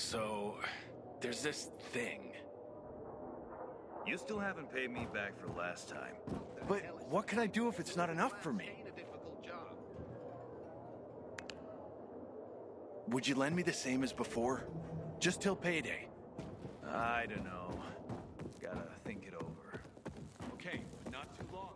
So, there's this thing. You still haven't paid me back for last time. But what can I do if it's not enough for me? Would you lend me the same as before? Just till payday. I don't know. Gotta think it over. Okay, but not too long.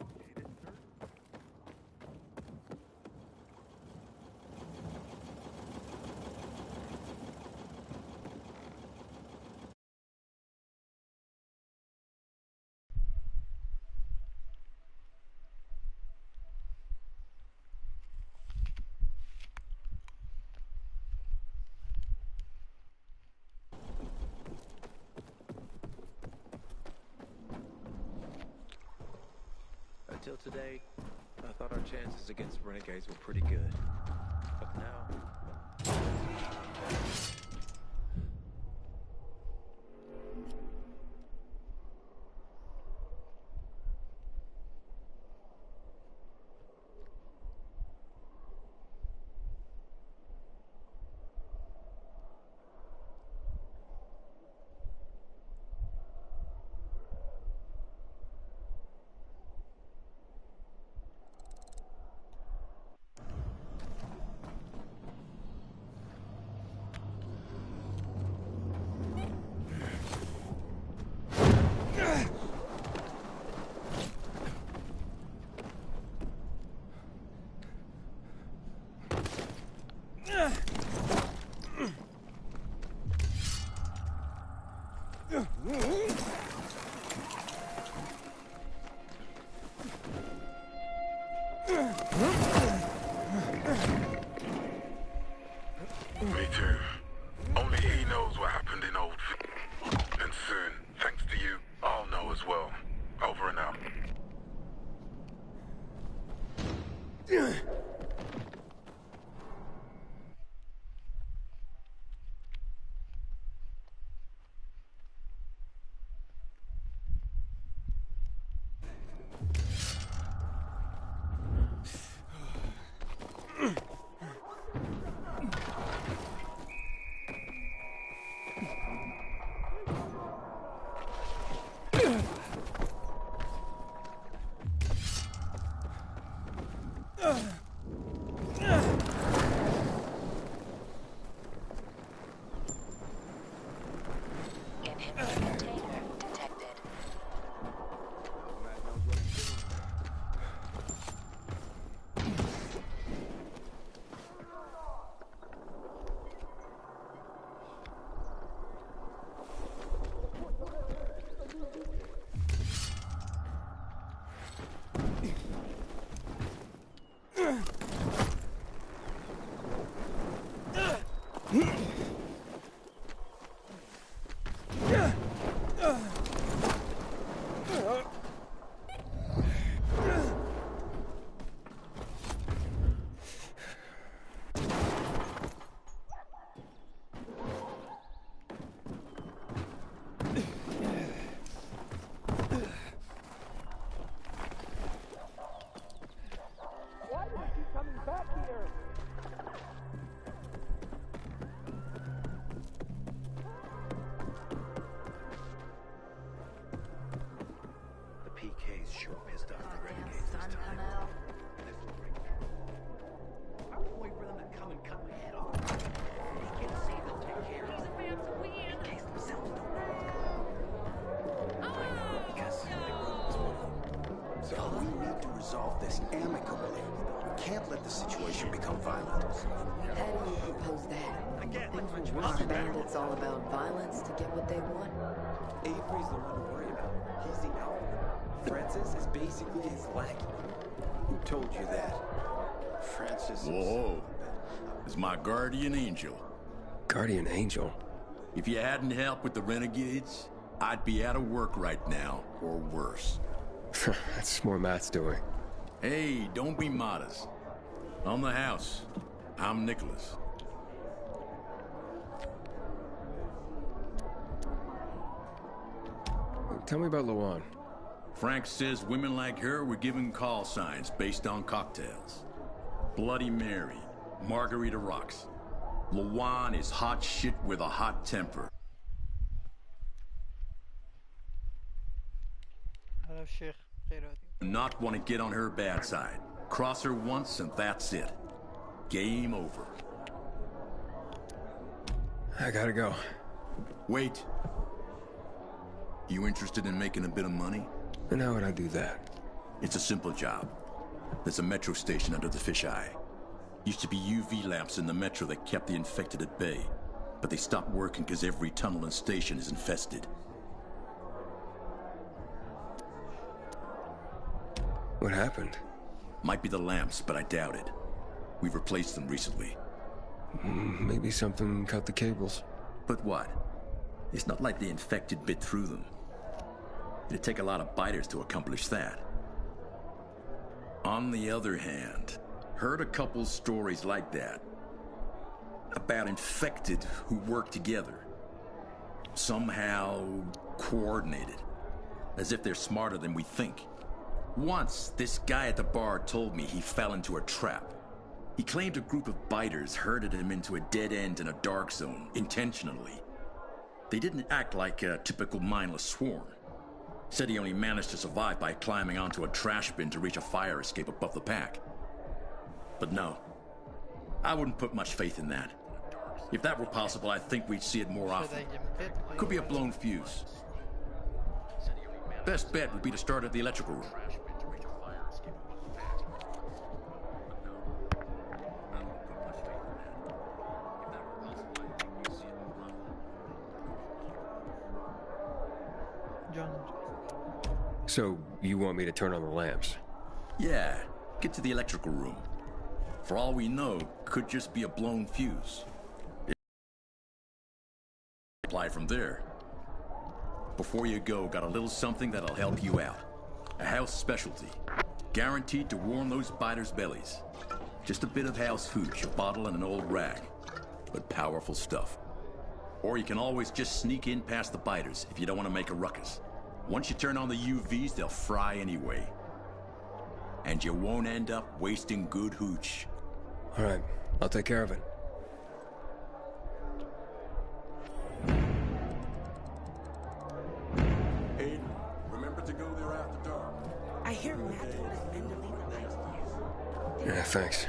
Until today, I thought our chances against renegades were pretty good. But now... Me too. Only he knows what happened in Old And soon, thanks to you, I'll know as well. Over and out. PK's sure pissed off the renegades this time. I would wait for them to come and cut my head off. PK to say they'll take care of it. These events win. PKs themselves don't know. Because they wrote this one. So we need to resolve this amicably. We can't let the situation become violent. How do you propose that? Again, Things were worse bandits all about violence to get what they want. Avery's the one to worry about. He's the alpha. Francis is basically his lackey. Who told you that? Francis is... Whoa. It's my guardian angel. Guardian angel? If you hadn't helped with the renegades, I'd be out of work right now, or worse. That's more Matt's doing. Hey, don't be modest. On the house, I'm Nicholas. Tell me about Luan. Frank says women like her were given call signs based on cocktails. Bloody Mary, Margarita Rocks. Lawan is hot shit with a hot temper. هذا الشيخ خيراتي. Do not want to get on her bad side. Cross her once and that's it. Game over. I gotta go. Wait. You interested in making a bit of money? And how would I do that? It's a simple job. There's a metro station under the fisheye. Used to be UV lamps in the metro that kept the infected at bay. But they stopped working because every tunnel and station is infested. What happened? Might be the lamps, but I doubt it. We've replaced them recently. Maybe something cut the cables. But what? It's not like the infected bit through them. It'd take a lot of biters to accomplish that. On the other hand, heard a couple stories like that. About infected who work together. Somehow coordinated. As if they're smarter than we think. Once, this guy at the bar told me he fell into a trap. He claimed a group of biters herded him into a dead end in a dark zone, intentionally. They didn't act like a typical mindless swarm. Said he only managed to survive by climbing onto a trash bin to reach a fire escape above the pack. But no, I wouldn't put much faith in that. If that were possible, I think we'd see it more often. Could be a blown fuse. Best bet would be to start at the electrical room. So, you want me to turn on the lamps? Yeah, get to the electrical room. For all we know, could just be a blown fuse. Apply from there. Before you go, got a little something that'll help you out. A house specialty. Guaranteed to warm those biters' bellies. Just a bit of house hooch, a bottle and an old rag. But powerful stuff. Or you can always just sneak in past the biters if you don't want to make a ruckus. Once you turn on the UVs, they'll fry anyway. And you won't end up wasting good hooch. All right, I'll take care of it. Aiden, remember to go there after dark. I hear Matt told his men to leave the lights on. Yeah, thanks.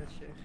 يا شيخ.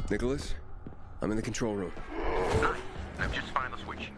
Nicholas, I'm in the control room. Nice. I've just found the switch.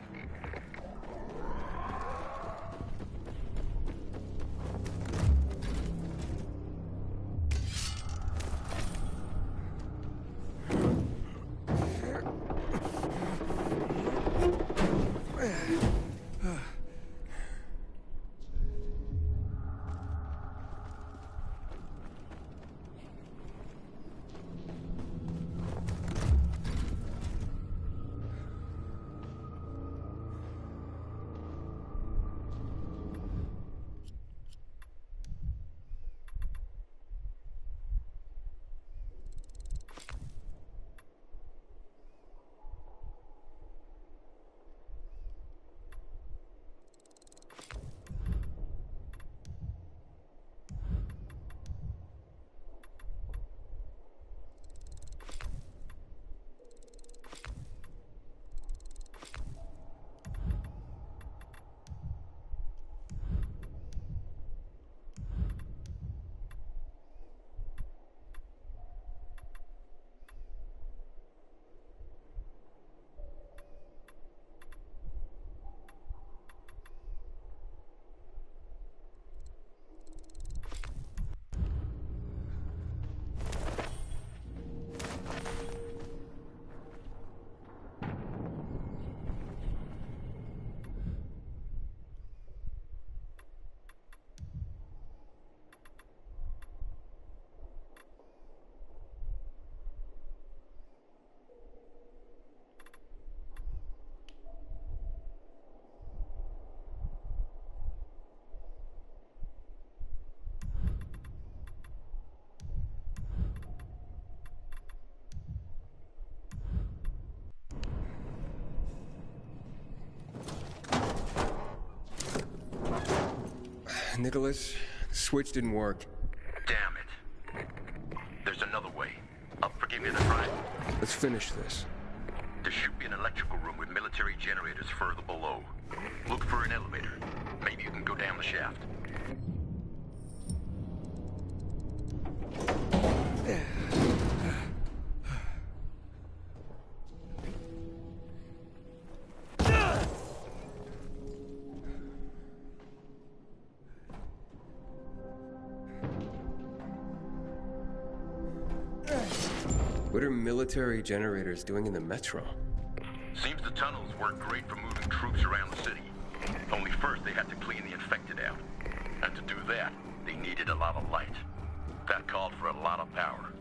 Nicholas, the switch didn't work. Damn it. There's another way. Forgive me the crime. Let's finish this. There should be an electrical room with military generators further below. Look for an elevator. Maybe you can go down the shaft. What are military generators doing in the metro? Seems the tunnels work great for moving troops around the city. Only first they had to clean the infected out. And to do that, they needed a lot of light. That called for a lot of power.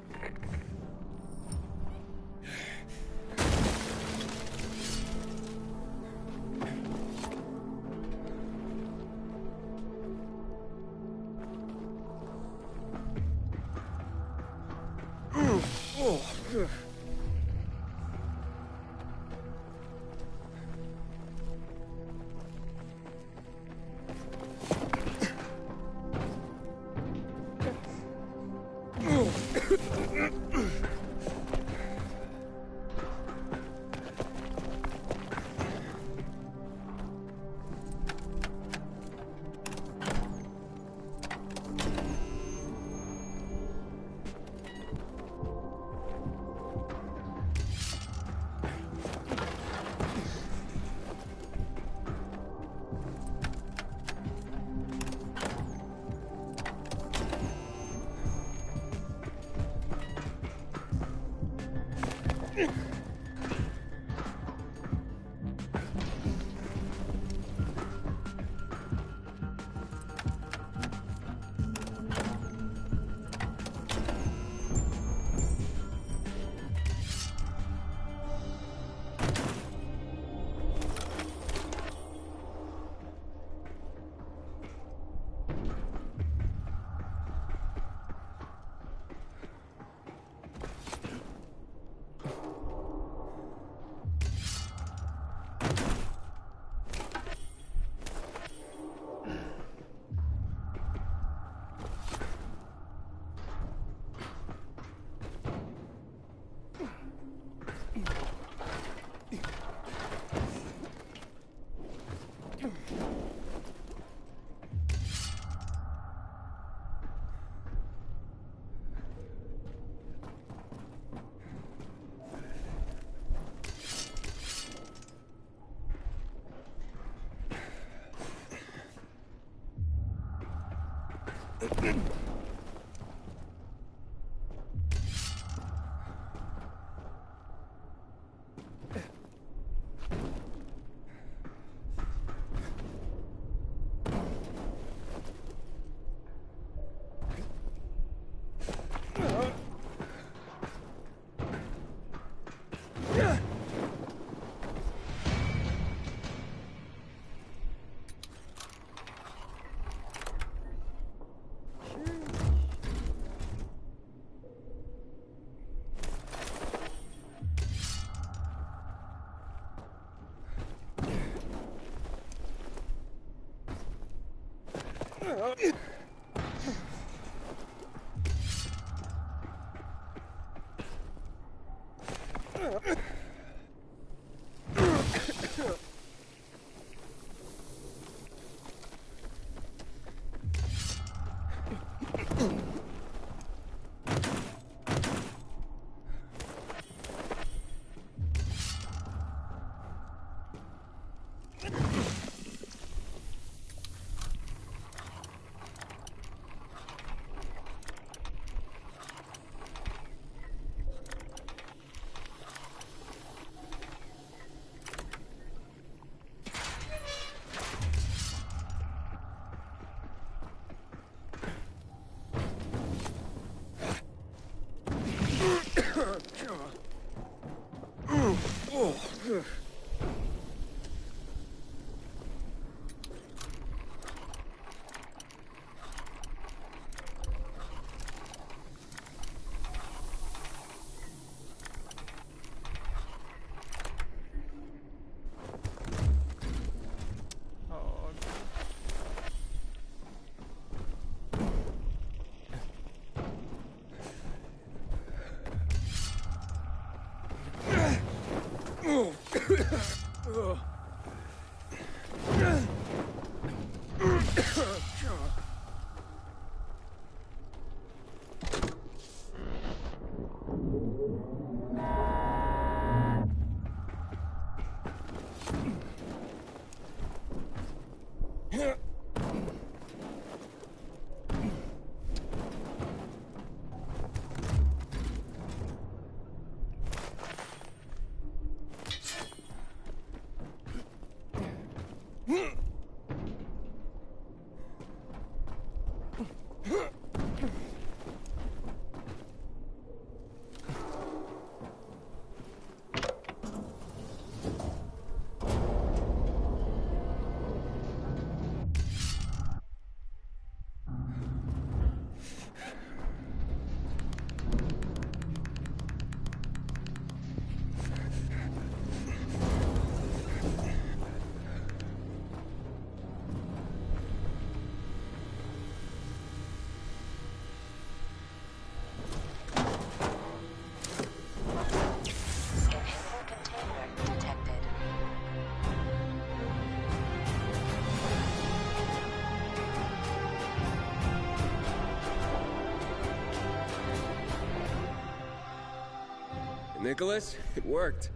Nicholas, it worked.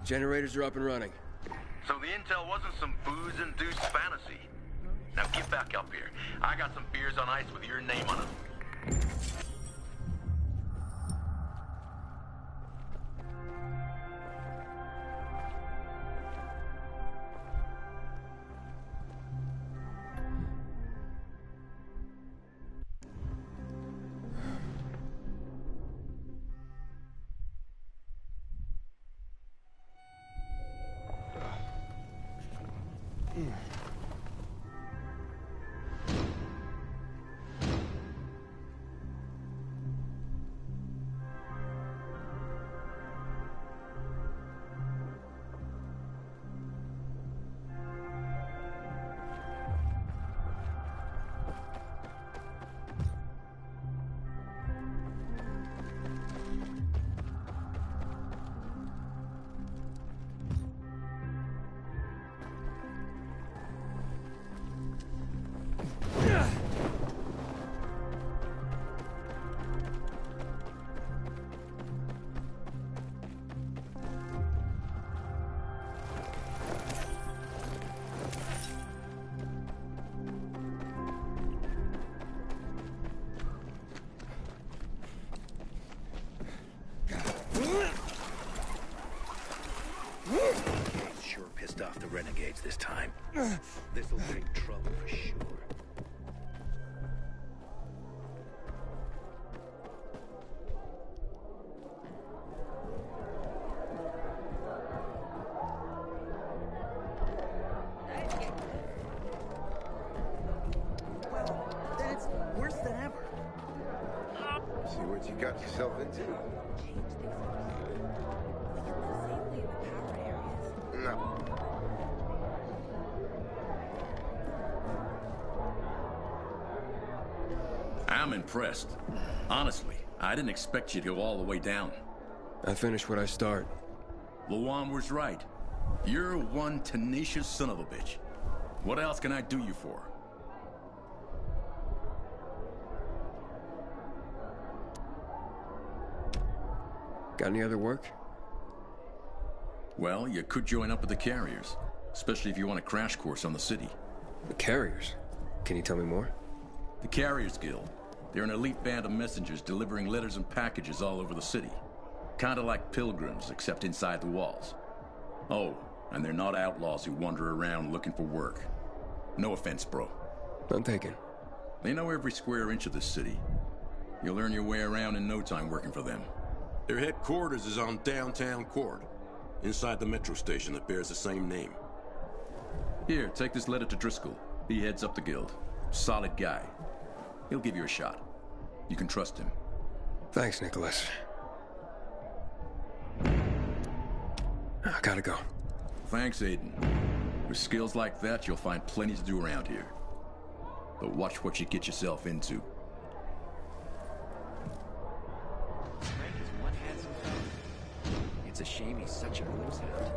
Generators are up and running. So the intel wasn't some booze-induced fantasy. Now get back up here. I got some beers on ice with your name on them. Sure pissed off the renegades this time. This'll bring trouble for sure. Well, then it's worse than ever. See what you got yourself into. No. I'm impressed. Honestly, I didn't expect you to go all the way down. I finish what I start. Luan was right. You're one tenacious son of a bitch. What else can I do you for? Got any other work? Well, you could join up with the carriers, especially if you want a crash course on the city. The carriers? Can you tell me more? The Carriers Guild. They're an elite band of messengers delivering letters and packages all over the city. Kinda like pilgrims, except inside the walls. Oh, and they're not outlaws who wander around looking for work. No offense, bro. None taken. They know every square inch of this city. You'll earn your way around in no time working for them. Their headquarters is on Downtown Court, inside the metro station that bears the same name. Here, take this letter to Driscoll. He heads up the guild. Solid guy. He'll give you a shot. You can trust him. Thanks, Nicholas. I gotta go. Thanks, Aiden. With skills like that, you'll find plenty to do around here. But watch what you get yourself into. Frank is one handsome fellow. It's a shame he's such a booze-hound.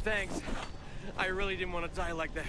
Thanks. I really didn't want to die like that.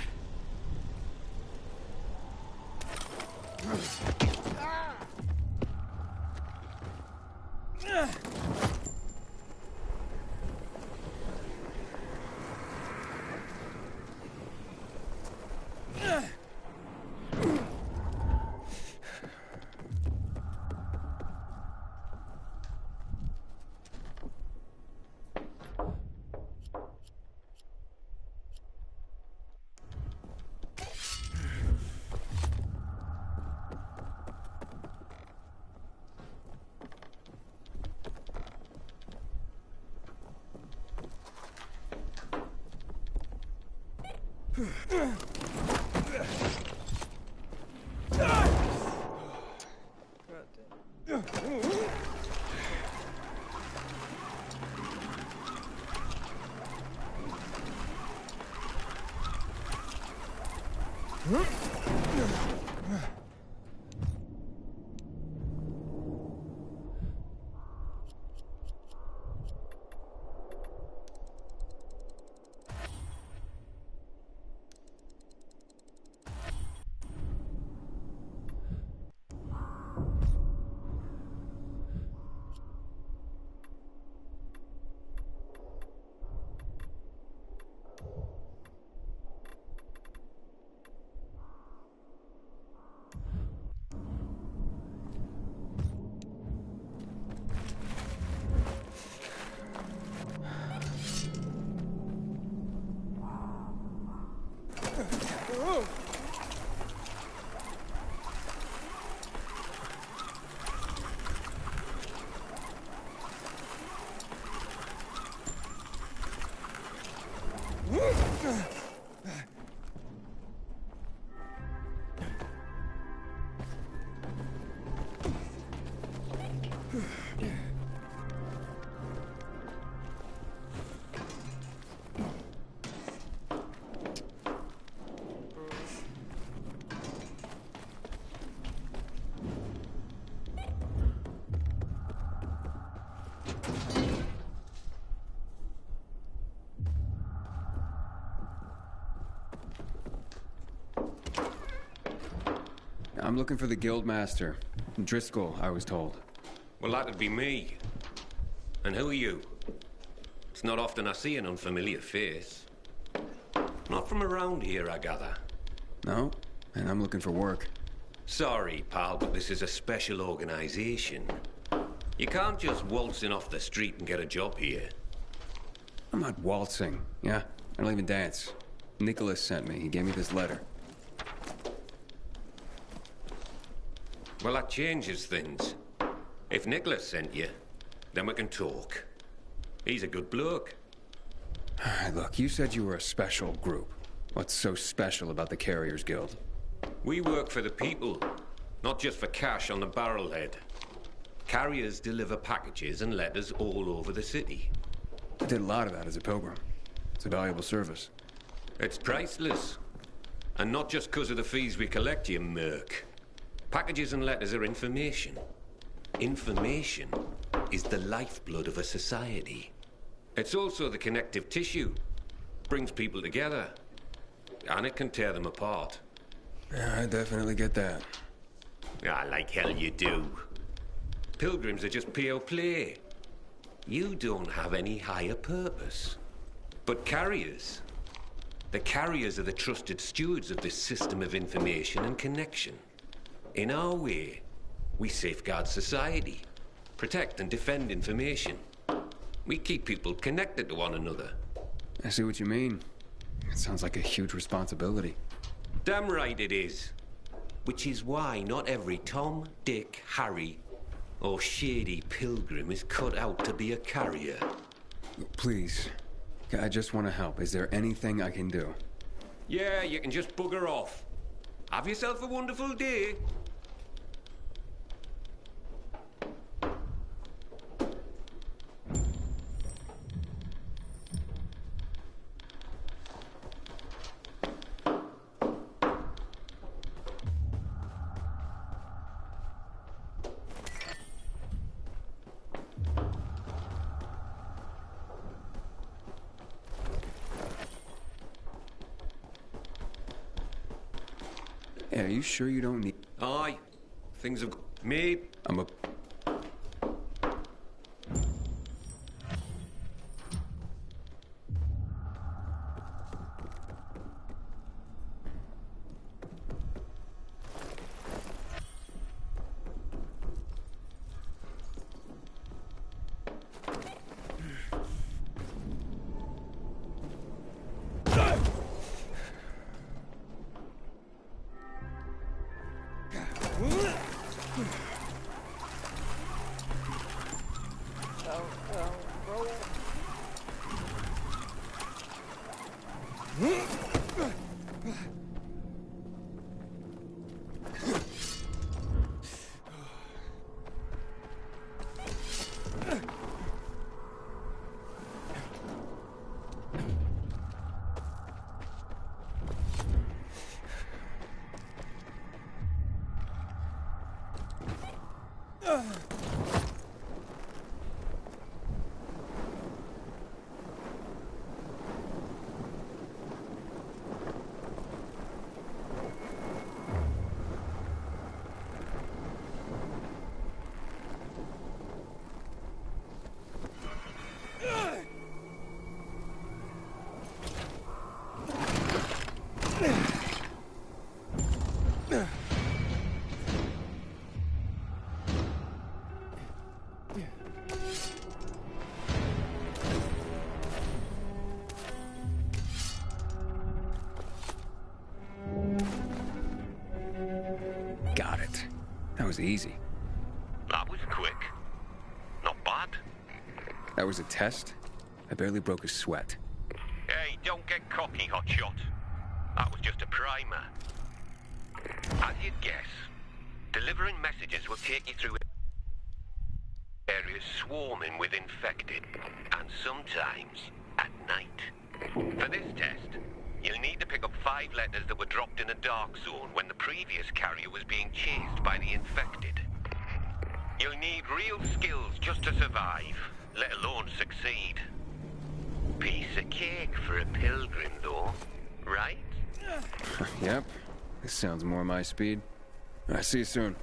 I'm looking for the Guildmaster. Driscoll, I was told. Well, that'd be me. And who are you? It's not often I see an unfamiliar face. not from around here, I gather. No, and I'm looking for work. Sorry, pal, but this is a special organization. You can't just waltz in off the street and get a job here. I'm not waltzing, yeah? I don't even dance. Nicholas sent me. He gave me this letter. Well, that changes things. If Nicholas sent you, then we can talk. He's a good bloke. Look, you said you were a special group. What's so special about the Carriers Guild? We work for the people, not just for cash on the barrelhead. Carriers deliver packages and letters all over the city. I did a lot of that as a pilgrim. It's a valuable service. It's priceless. And not just because of the fees we collect, you merc. Packages and letters are information. Information is the lifeblood of a society. It's also the connective tissue. Brings people together. And it can tear them apart. Yeah, I definitely get that. Ah, like hell you do. Pilgrims are just pure play. You don't have any higher purpose. But carriers, the carriers are the trusted stewards of this system of information and connection. In our way, we safeguard society, protect and defend information. We keep people connected to one another. I see what you mean. It sounds like a huge responsibility. Damn right it is. Which is why not every Tom, Dick, Harry, or shady pilgrim is cut out to be a carrier. Please, I just want to help. Is there anything I can do? Yeah, you can just bugger off. Have yourself a wonderful day. Yeah, are you sure you don't need... Aye. Things have... Me? I'm a... Got it. That was easy. That was quick. Not bad. That was a test? I barely broke a sweat. Hey, don't get cocky, hotshot. That was just a primer. As you'd guess, delivering messages will take you through areas swarming with infected, and sometimes at night. For this test, you'll need to pick up 5 letters that were dropped in a dark zone when the previous carrier was being chased by the infected. You'll need real skills just to survive, let alone succeed. Piece of cake for a pilgrim, though, right? Yep. This sounds more my speed. I'll see you soon.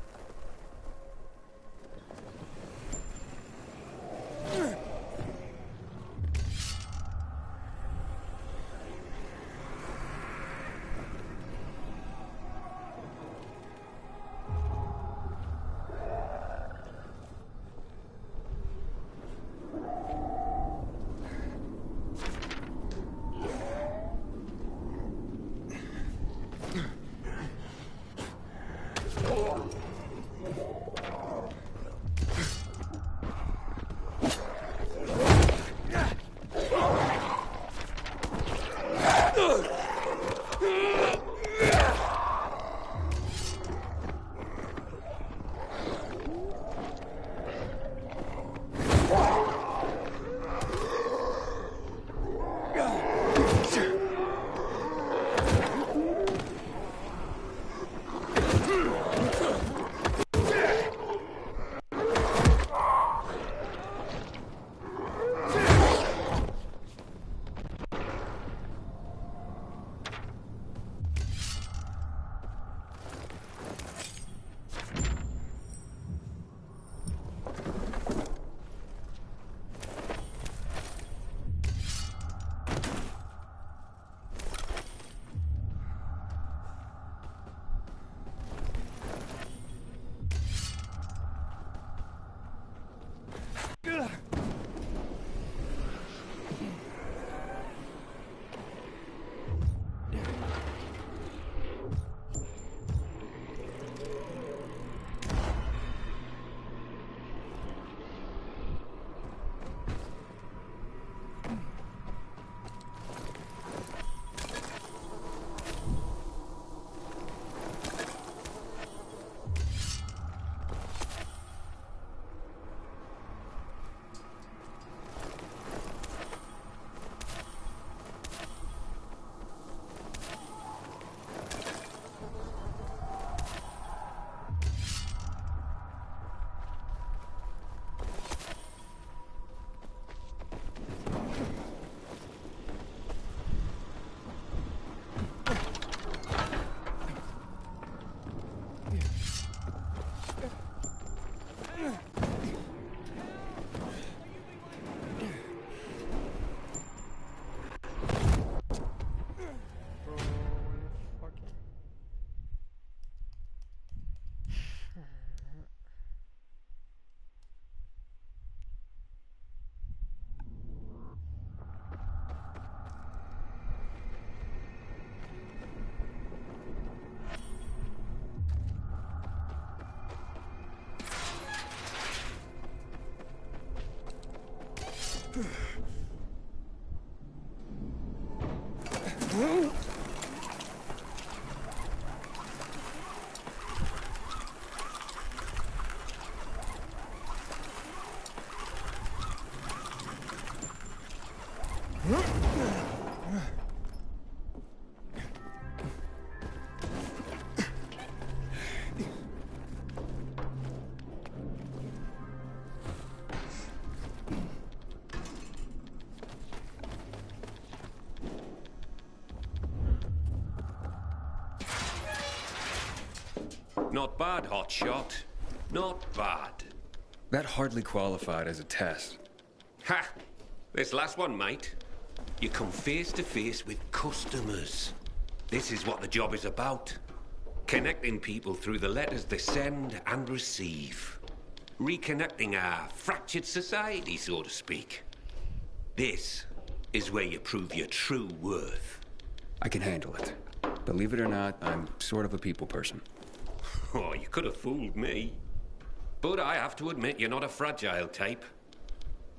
Not bad, hotshot. Not bad. That hardly qualified as a test. Ha! This last one, mate. You come face to face with customers. This is what the job is about. Connecting people through the letters they send and receive. Reconnecting our fractured society, so to speak. This is where you prove your true worth. I can handle it. Believe it or not, I'm sort of a people person. Oh, you could have fooled me. But I have to admit, you're not a fragile type.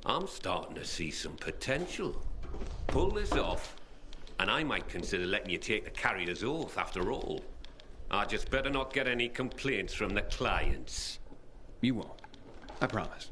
I'm starting to see some potential. Pull this off, and I might consider letting you take the carrier's oath after all. I just better not get any complaints from the clients. You won't. I promise.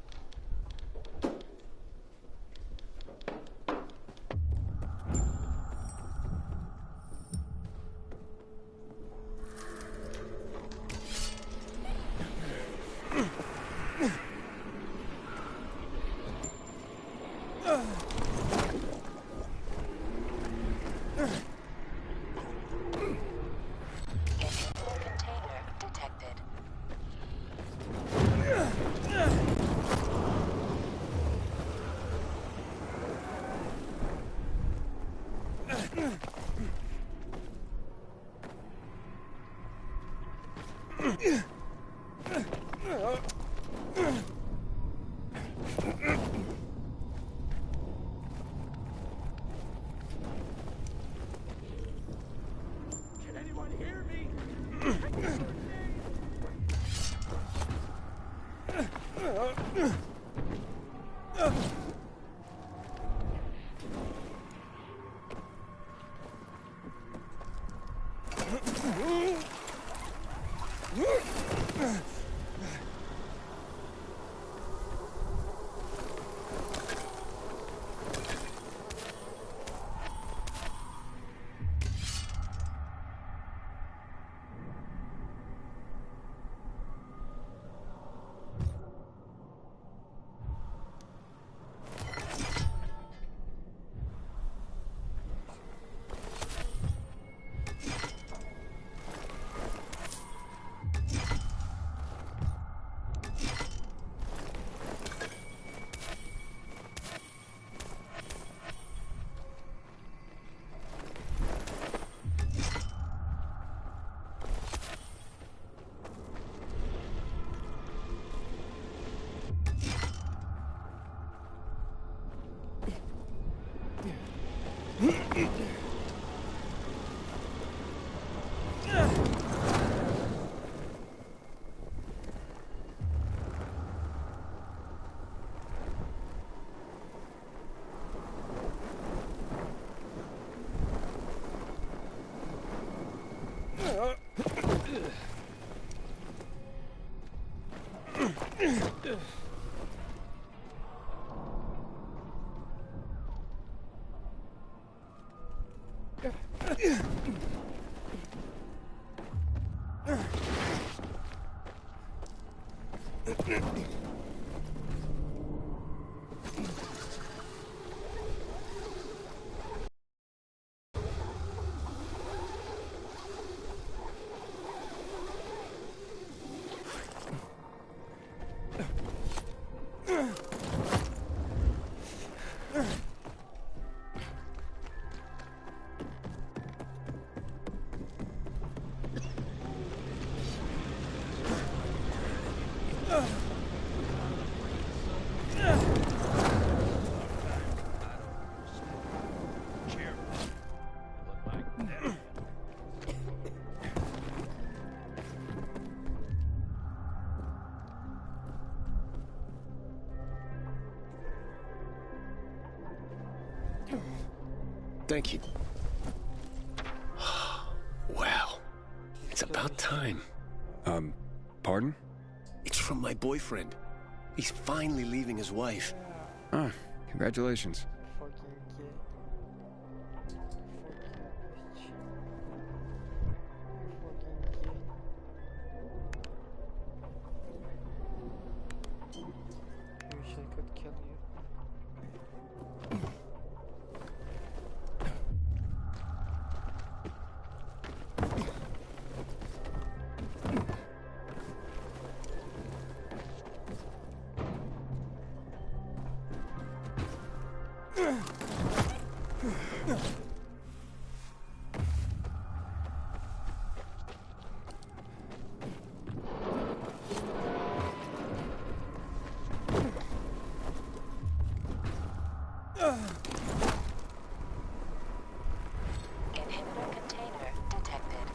Thank you. Wow. It's about time. Pardon? It's from my boyfriend. He's finally leaving his wife. Ah, congratulations. Inhibitor container detected.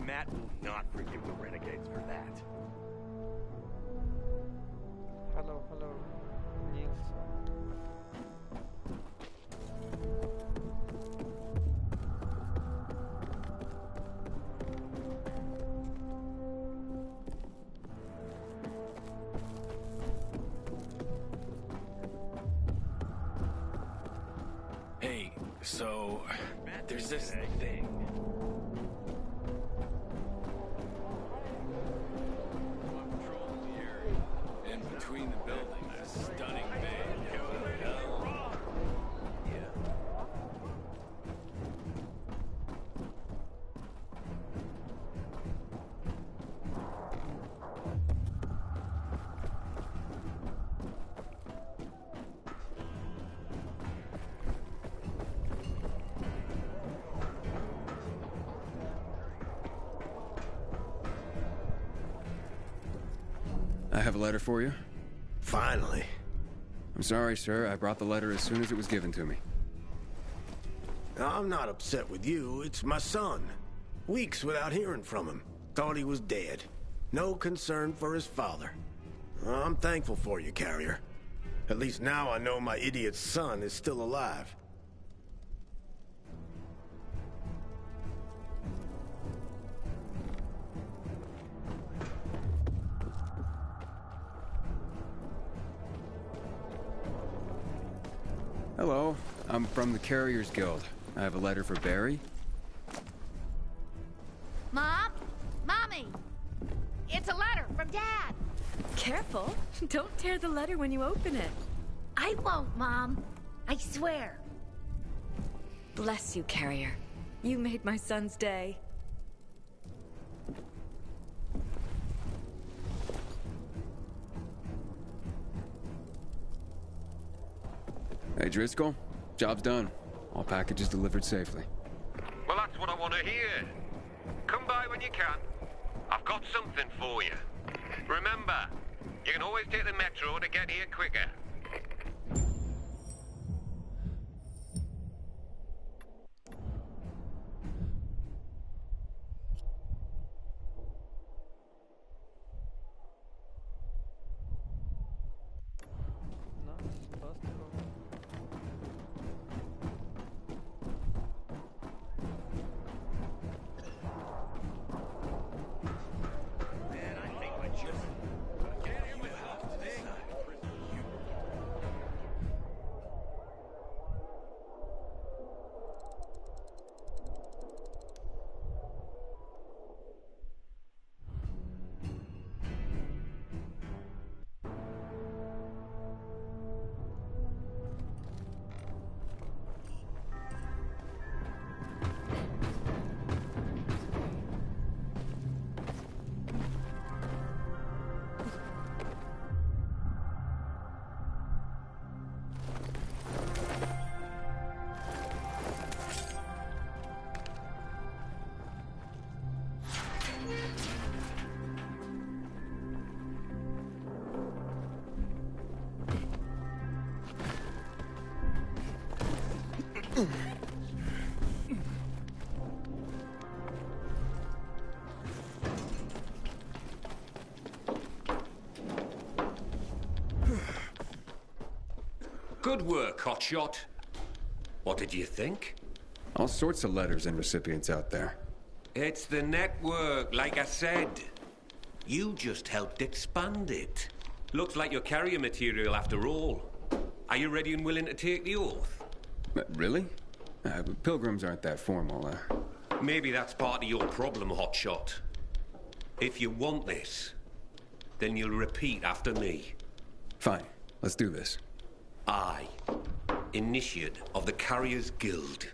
Matt will not forgive the renegades for that. Hello, hello, Nils. Hey, so there's this thing. In between the buildings, a stunning bay. I have a letter for you. Finally. I'm sorry, sir. I brought the letter as soon as it was given to me. I'm not upset with you. It's my son. Weeks without hearing from him. Thought he was dead. No concern for his father. I'm thankful for you, Carrier. At least now I know my idiot son is still alive. Hello. I'm from the Carriers Guild. I have a letter for Barry. Mom? Mommy! It's a letter from Dad! Careful. Don't tear the letter when you open it. I won't, Mom. I swear. Bless you, Carrier. You made my son's day. Hey, Driscoll. Job's done. All packages delivered safely. Well, that's what I want to hear. Come by when you can. I've got something for you. Remember, you can always take the metro to get here quicker. Good work, Hotshot. What did you think? All sorts of letters and recipients out there. It's the network, like I said. You just helped expand it. Looks like your carrier material after all. Are you ready and willing to take the oath? Really? Pilgrims aren't that formal. Maybe that's part of your problem, Hotshot. If you want this, then you'll repeat after me. Fine. Let's do this. I, Initiate of the Carriers Guild.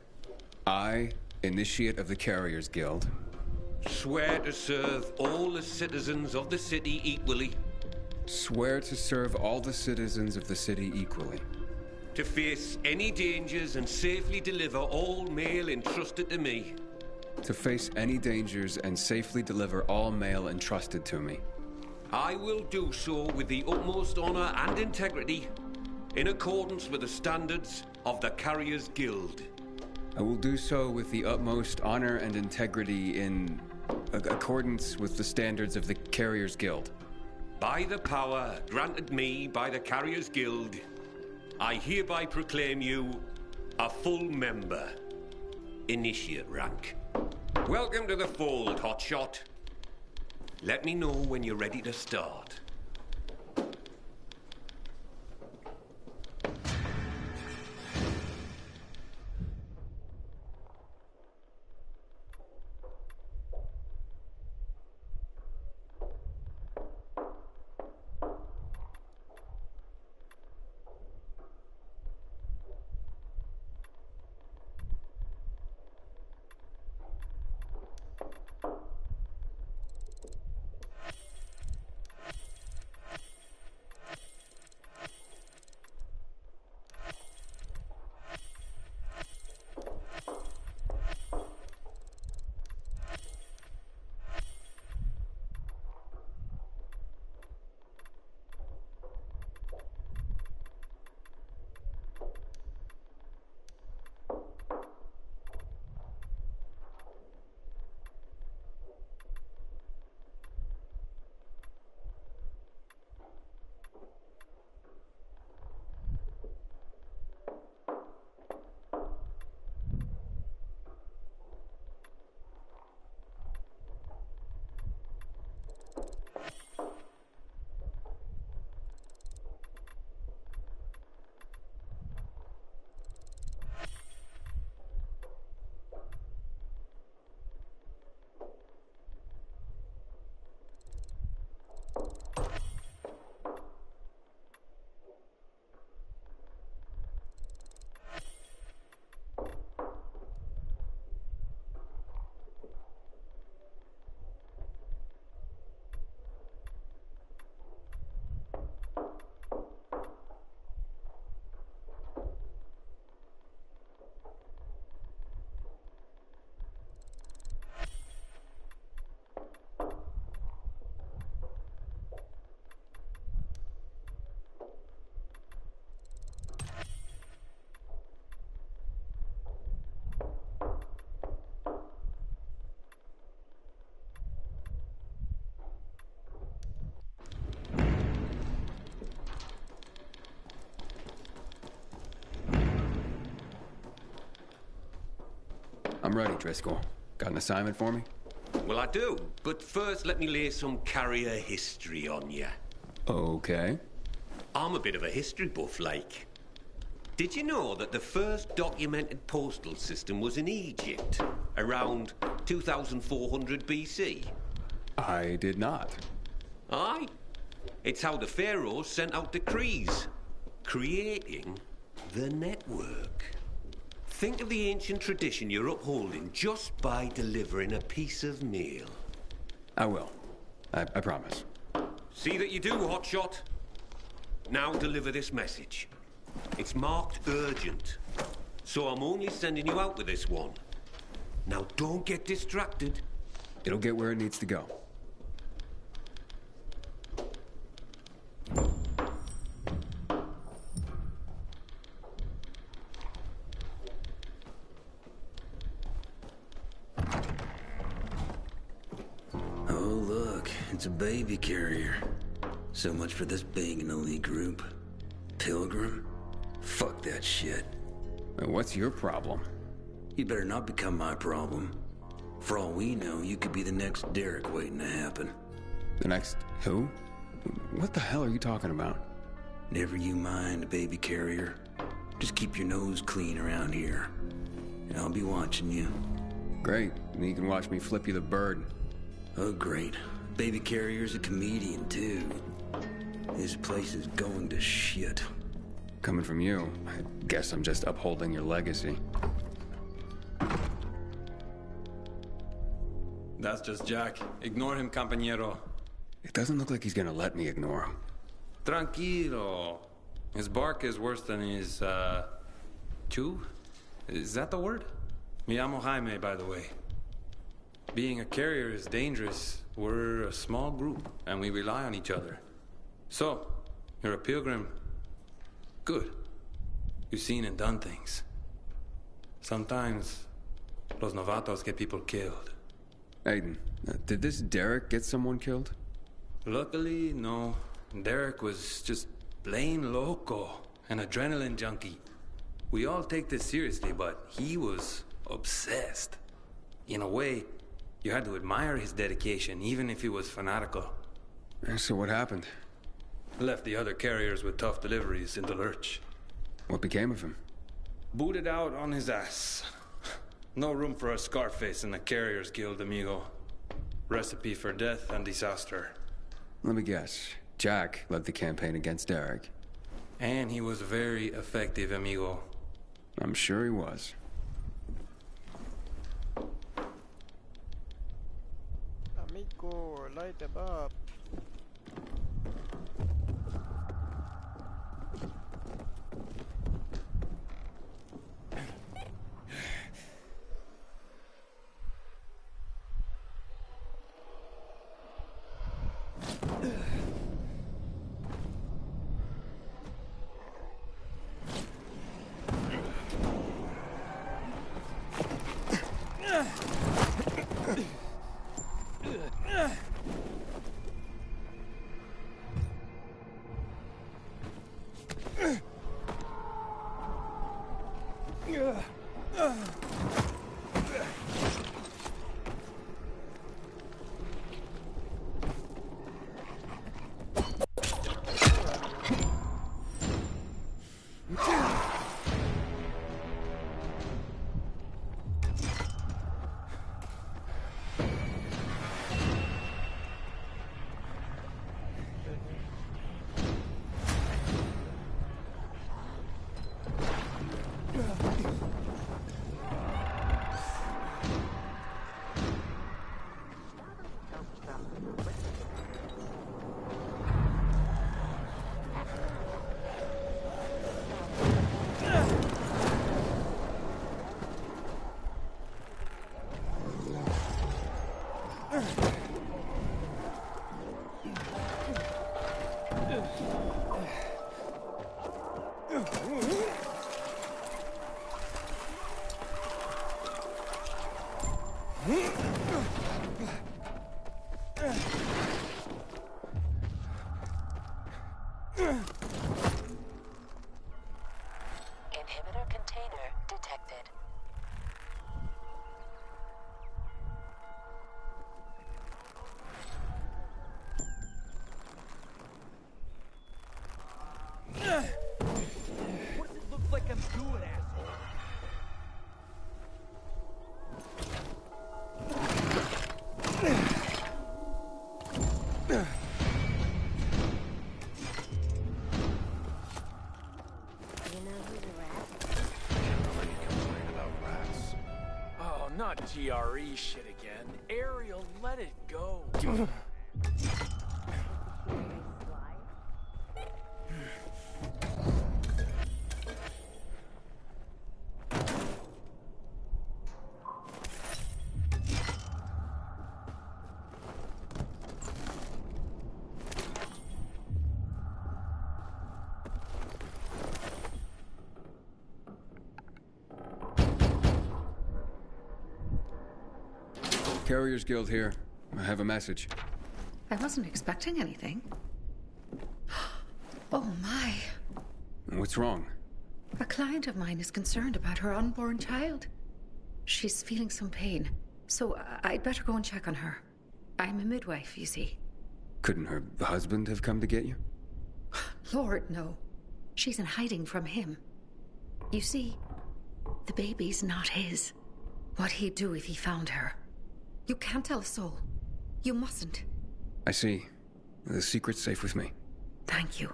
I, Initiate of the Carriers Guild. Swear to serve all the citizens of the city equally. Swear to serve all the citizens of the city equally. To face any dangers and safely deliver all mail entrusted to me. To face any dangers and safely deliver all mail entrusted to me. I will do so with the utmost honor and integrity, in accordance with the standards of the Carriers Guild. I will do so with the utmost honor and integrity in accordance with the standards of the Carriers Guild. By the power granted me by the Carriers Guild, I hereby proclaim you a full member. Initiate rank. Welcome to the fold, Hotshot. Let me know when you're ready to start. I'm ready, Driscoll. Got an assignment for me? Well, I do, but first let me lay some carrier history on you. Okay. I'm a bit of a history buff, like. Did you know that the first documented postal system was in Egypt, around 2400 BC? I did not. Aye. It's how the pharaohs sent out decrees, creating the network. Think of the ancient tradition you're upholding just by delivering a piece of mail. I will. I promise. See that you do, Hotshot. Now deliver this message. It's marked urgent, so I'm only sending you out with this one. Now don't get distracted. It'll get where it needs to go. It's a baby carrier. So much for this being an elite group. Pilgrim? Fuck that shit. What's your problem? You better not become my problem. For all we know, you could be the next Derek waiting to happen. The next who? What the hell are you talking about? Never you mind, baby carrier. Just keep your nose clean around here. And I'll be watching you. Great. You can watch me flip you the bird. Oh, great. Baby carrier's a comedian, too. This place is going to shit. Coming from you, I guess I'm just upholding your legacy. That's just Jack. Ignore him, compañero. It doesn't look like he's gonna let me ignore him. Tranquilo. His bark is worse than his, chew? Is that the word? Me llamo Jaime, by the way. Being a carrier is dangerous. We're a small group, and we rely on each other. So, you're a pilgrim. Good. You've seen and done things. Sometimes, los novatos get people killed. Aiden, did this Derek get someone killed? Luckily, no. Derek was just plain loco, an adrenaline junkie. We all take this seriously, but he was obsessed. In a way, you had to admire his dedication, even if he was fanatical. So what happened? Left the other carriers with tough deliveries in the lurch. What became of him? Booted out on his ass. No room for a Scarface in the Carriers Guild, amigo. Recipe for death and disaster. Let me guess. Jack led the campaign against Derek. And he was very effective, amigo. I'm sure he was. Amigo, light them up. Inhibitor container detected. What does it look like I'm doing, asshole? Oh, not GRE shit again. Ariel, let it go. Carriers Guild here. I have a message. I wasn't expecting anything. Oh my. What's wrong? A client of mine is concerned about her unborn child. She's feeling some pain, so I'd better go and check on her. I'm a midwife, you see. Couldn't her husband have come to get you? Lord, no. She's in hiding from him. You see, the baby's not his. What he'd do if he found her. You can't tell a soul. You mustn't. I see. The secret's safe with me. Thank you.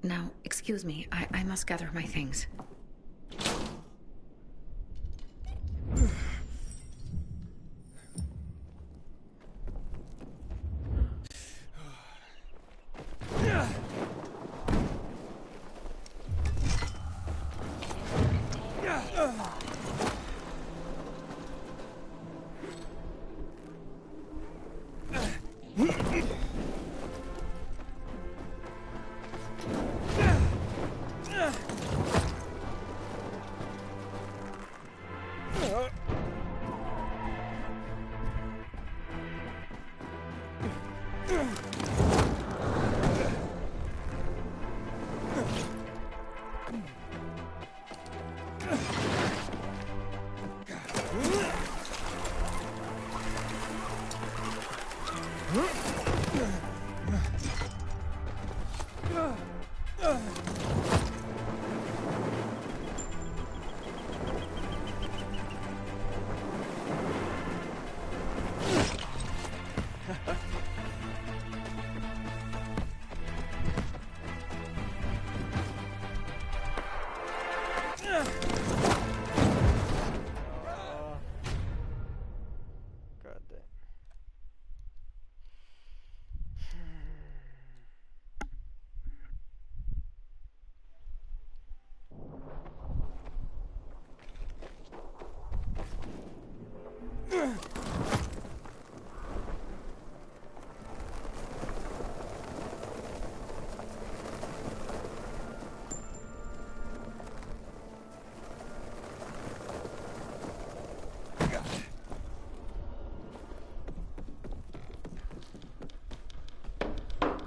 Now, excuse me, I must gather my things.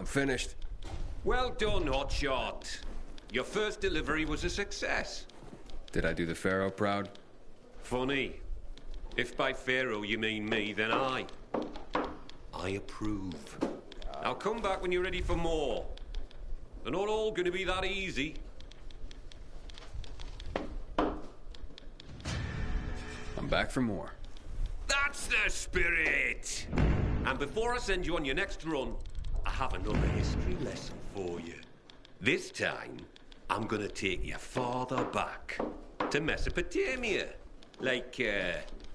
Finished. Well done, Hotshot. Your first delivery was a success. Did I do the Pharaoh proud? Funny. If by Pharaoh you mean me, then I approve. Now come back when you're ready for more. They're not all going to be that easy. I'm back for more. That's the spirit! And before I send you on your next run, I have another history lesson for you. This time, I'm gonna take you farther back to Mesopotamia, like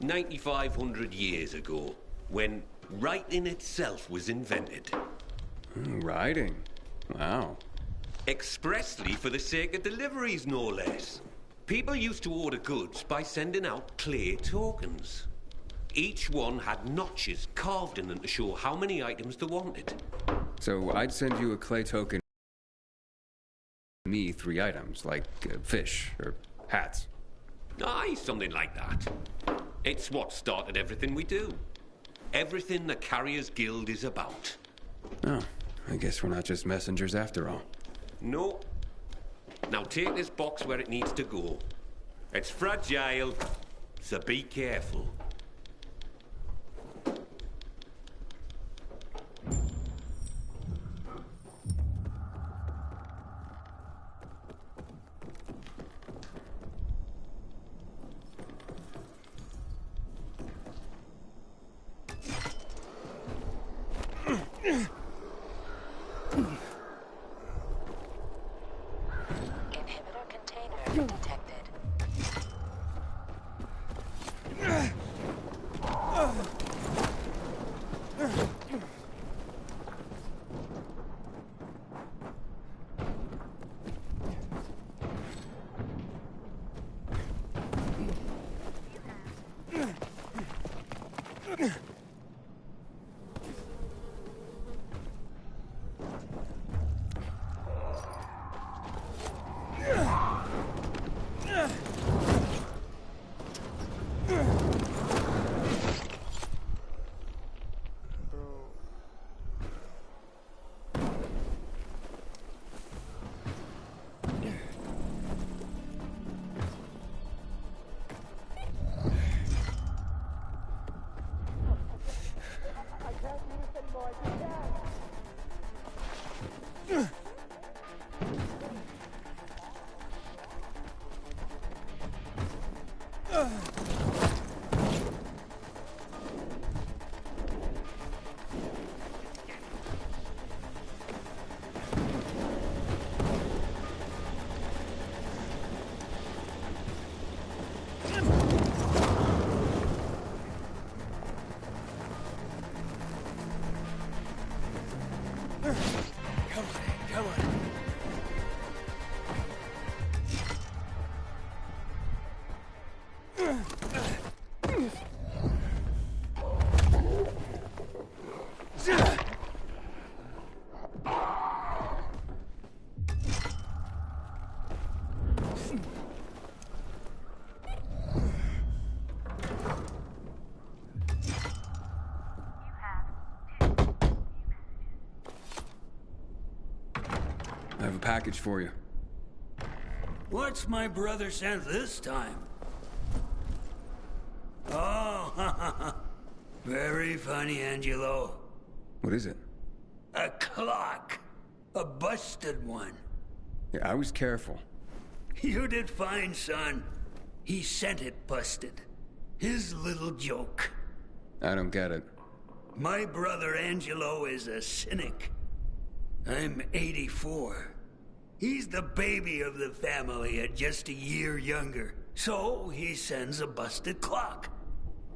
9,500 years ago, when writing itself was invented. Writing? Wow. Expressly for the sake of deliveries, no less. People used to order goods by sending out clay tokens. Each one had notches carved in them to show how many items they wanted. So I'd send you a clay token, me 3 items, like fish or hats. Aye, something like that. It's what started everything we do. Everything the Carriers Guild is about. Oh, I guess we're not just messengers after all. No. Now take this box where it needs to go. It's fragile, so be careful. Inhibitor container detected. I have a package for you. What's my brother sent this time? Oh, very funny, Angelo. What is it? A clock. A busted one. Yeah, I was careful. You did fine, son. He sent it busted. His little joke. I don't get it. My brother Angelo is a cynic. I'm 84. He's the baby of the family at just a year younger. So he sends a busted clock.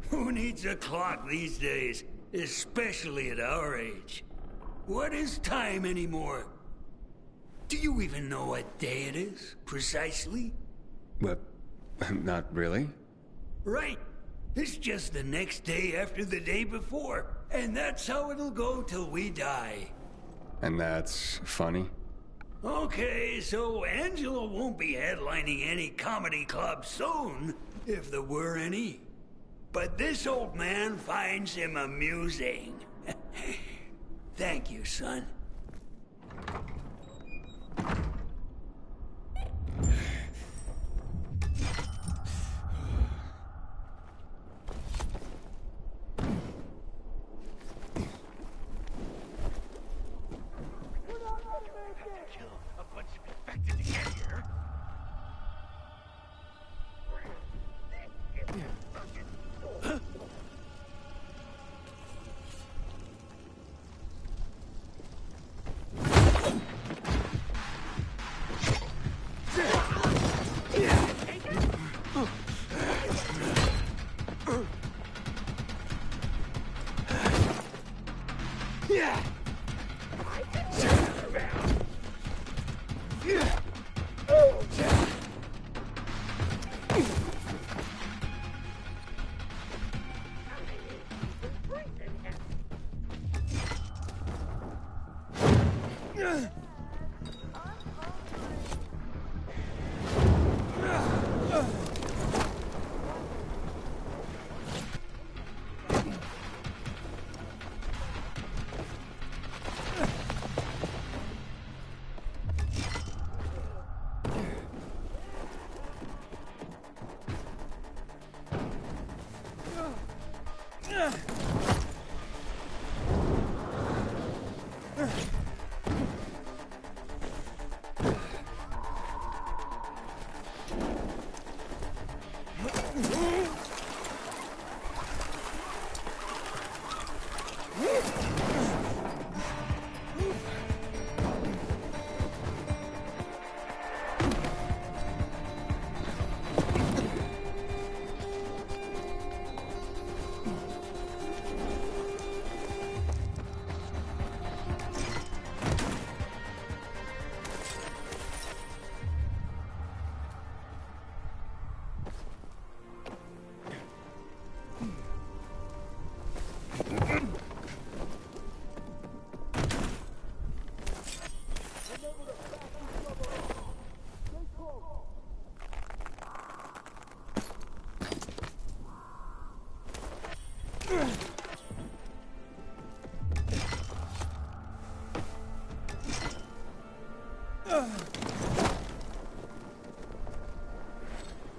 Who needs a clock these days, especially at our age? What is time anymore? Do you even know what day it is, precisely? What? Not really. Right. It's just the next day after the day before. And that's how it'll go till we die. And that's funny? Okay, so Angelo won't be headlining any comedy club soon, if there were any. But this old man finds him amusing. Thank you, son.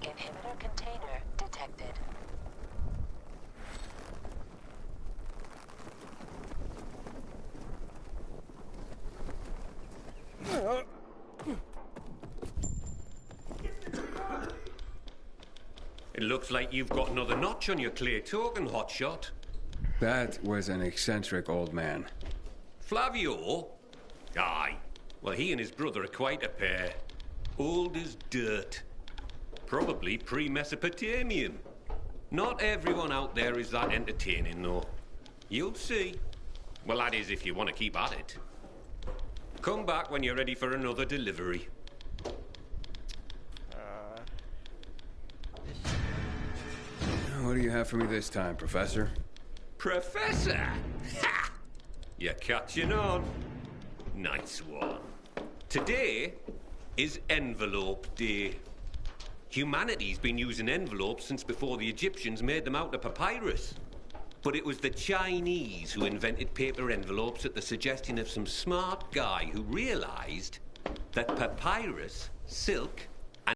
Inhibitor container detected. Looks like you've got another notch on your clay token, hotshot. That was an eccentric old man. Flavio? Aye. Well, he and his brother are quite a pair. Old as dirt. Probably pre-Mesopotamian. Not everyone out there is that entertaining, though. You'll see. Well, that is if you want to keep at it. Come back when you're ready for another delivery. What do you have for me this time, Professor? Professor? Ha! You're catching on. Nice one. Today is Envelope Day. Humanity's been using envelopes since before the Egyptians made them out of papyrus. But it was the Chinese who invented paper envelopes at the suggestion of some smart guy who realized that papyrus, silk,